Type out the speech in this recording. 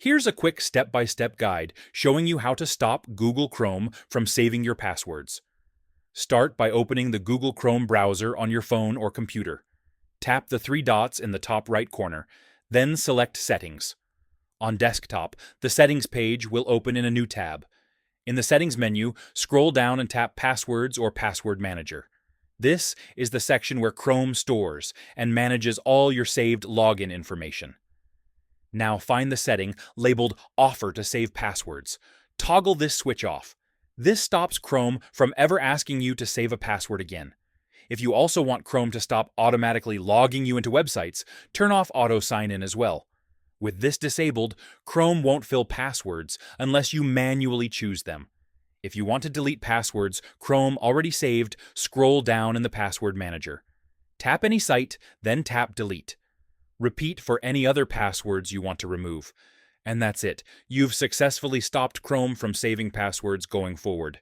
Here's a quick step-by-step guide showing you how to stop Google Chrome from saving your passwords. Start by opening the Google Chrome browser on your phone or computer. Tap the three dots in the top right corner, then select Settings. On desktop, the Settings page will open in a new tab. In the Settings menu, scroll down and tap Passwords or Password Manager. This is the section where Chrome stores and manages all your saved login information. Now find the setting labeled Offer to Save Passwords. Toggle this switch off. This stops Chrome from ever asking you to save a password again. If you also want Chrome to stop automatically logging you into websites, turn off Auto Sign In as well. With this disabled, Chrome won't fill passwords unless you manually choose them. If you want to delete passwords Chrome already saved, scroll down in the Password Manager. Tap any site, then tap Delete. Repeat for any other passwords you want to remove. And that's it. You've successfully stopped Chrome from saving passwords going forward.